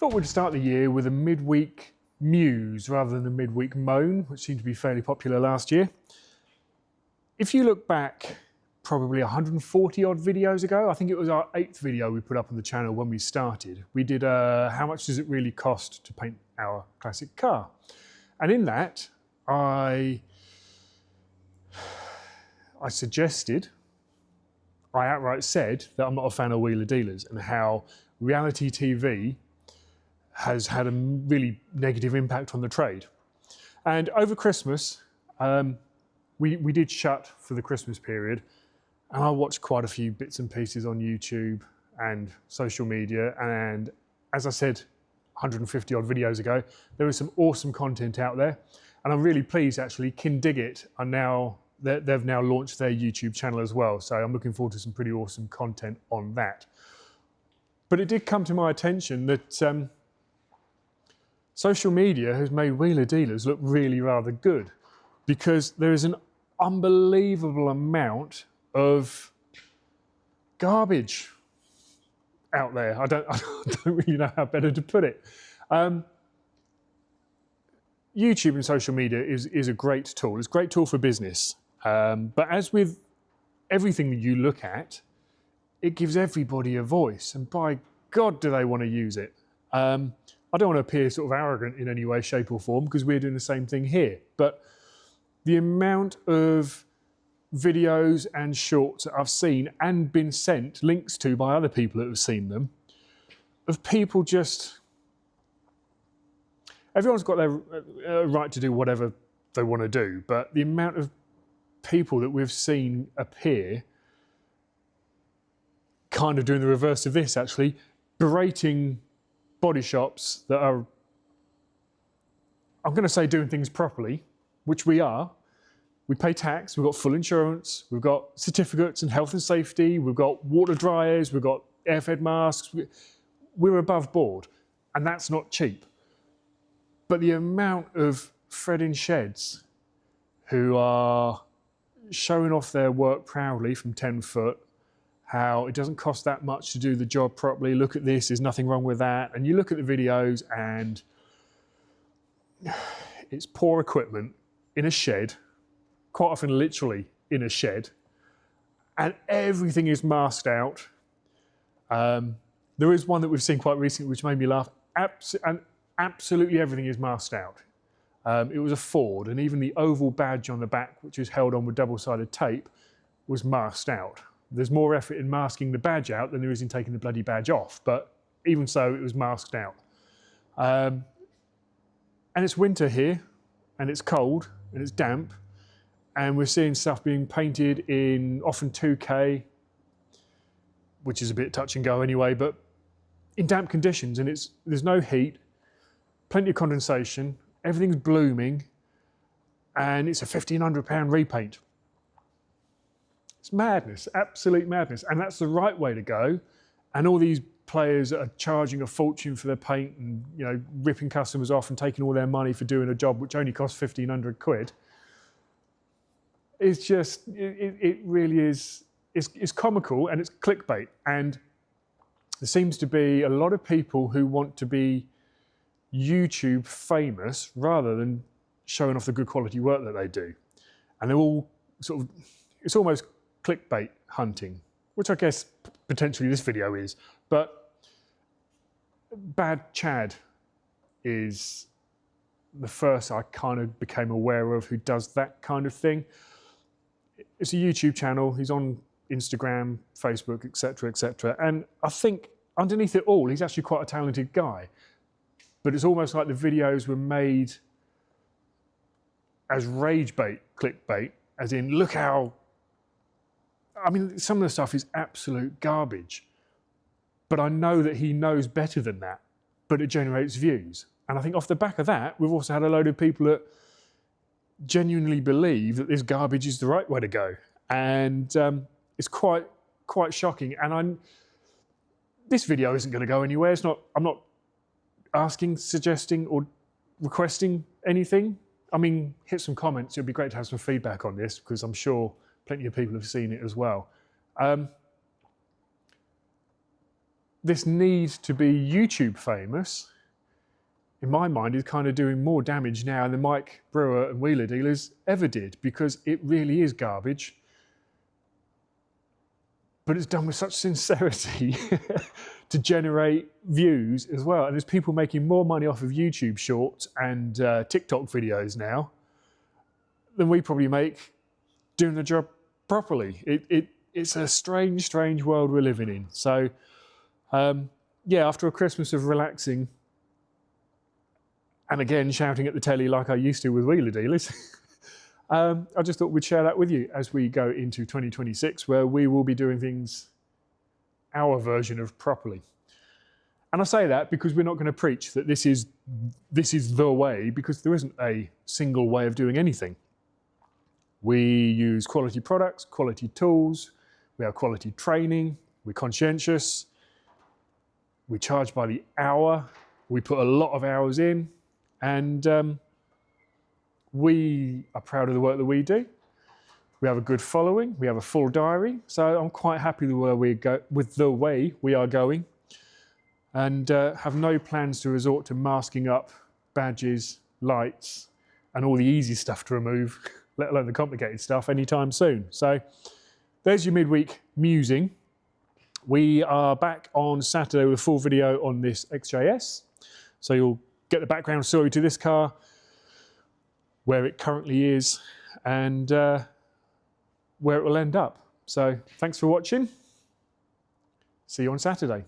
Thought we'd start the year with a midweek muse rather than a midweek moan, which seemed to be fairly popular last year. If you look back probably 140 odd videos ago, I think it was our 8th video we put up on the channel when we started. We did how much does it really cost to paint our classic car? And in that, I suggested, I outright said that I'm not a fan of wheeler dealers and how reality TV has had a really negative impact on the trade. And over Christmas, we did shut for the Christmas period, and I watched quite a few bits and pieces on YouTube and social media. And as I said, 150 odd videos ago, there is some awesome content out there. And I'm really pleased actually, Kindigit are now, they've now launched their YouTube channel as well. So I'm looking forward to some pretty awesome content on that. But it did come to my attention that social media has made wheeler dealers look really rather good, because there is an unbelievable amount of garbage out there. I don't really know how better to put it. YouTube and social media is a great tool. It's a great tool for business. But as with everything that you look at, it gives everybody a voice, and by God, do they want to use it. I don't want to appear sort of arrogant in any way, shape or form, because we're doing the same thing here. But the amount of videos and shorts that I've seen and been sent links to by other people that have seen them, of people just, everyone's got their right to do whatever they want to do, but the amount of people that we've seen appear kind of doing the reverse of this, actually, berating body shops that are, I'm going to say, doing things properly, which we are. We pay tax, we've got full insurance, we've got certificates and health and safety, we've got water dryers, we've got air-fed masks. We're above board, and that's not cheap. But the amount of Fred sheds who are showing off their work proudly from 10 foot, how it doesn't cost that much to do the job properly, look at this, there's nothing wrong with that. And you look at the videos and it's poor equipment in a shed, quite often literally in a shed, and everything is masked out. There is one that we've seen quite recently which made me laugh, and absolutely everything is masked out. It was a Ford, and even the oval badge on the back, which is held on with double-sided tape, was masked out. There's more effort in masking the badge out than there is in taking the bloody badge off, but even so, it was masked out. And it's winter here, and it's cold, and it's damp, and we're seeing stuff being painted in often 2K, which is a bit touch and go anyway, but in damp conditions, and there's no heat, plenty of condensation, everything's blooming, and it's a £1,500 repaint. It's madness, absolute madness, and that's the right way to go. And all these players that are charging a fortune for their paint and, you know, ripping customers off and taking all their money for doing a job which only costs 1,500 quid. It's just, it really is, it's comical and it's clickbait. And there seems to be a lot of people who want to be YouTube famous rather than showing off the good quality work that they do. And they're all sort of, it's almost clickbait hunting, which I guess potentially this video is, but Bad Chad is the first I kind of became aware of who does that kind of thing. It's a YouTube channel, he's on Instagram, Facebook, etc., and I think underneath it all, he's actually quite a talented guy, but it's almost like the videos were made as rage bait, clickbait, as in, look how, I mean, some of the stuff is absolute garbage, but I know that he knows better than that, but it generates views. And I think off the back of that, we've also had a load of people that genuinely believe that this garbage is the right way to go. And it's quite shocking. And this video isn't going to go anywhere. I'm not asking, suggesting or requesting anything. I mean, hit some comments. It'd be great to have some feedback on this, because I'm sure plenty of people have seen it as well. this need to be YouTube famous, in my mind, is kind of doing more damage now than Mike Brewer and Wheeler Dealers ever did, because it really is garbage. But it's done with such sincerity to generate views as well. And there's people making more money off of YouTube shorts and TikTok videos now than we probably make doing the job properly. It's a strange, strange world we're living in. So yeah, after a Christmas of relaxing and again shouting at the telly like I used to with Wheeler Dealers, I just thought we'd share that with you as we go into 2026, where we will be doing things our version of properly. And I say that because we're not going to preach that this is the way, because there isn't a single way of doing anything. We use quality products, quality tools, we have quality training, we're conscientious, we charge by the hour, we put a lot of hours in, and we are proud of the work that we do. We have a good following, we have a full diary, so I'm quite happy with the way we are going, and have no plans to resort to masking up badges, lights, and all the easy stuff to remove, let alone the complicated stuff, anytime soon. So there's your midweek musing. We are back on Saturday with a full video on this XJS, so you'll get the background story to this car, where it currently is, and where it will end up. So thanks for watching. See you on Saturday.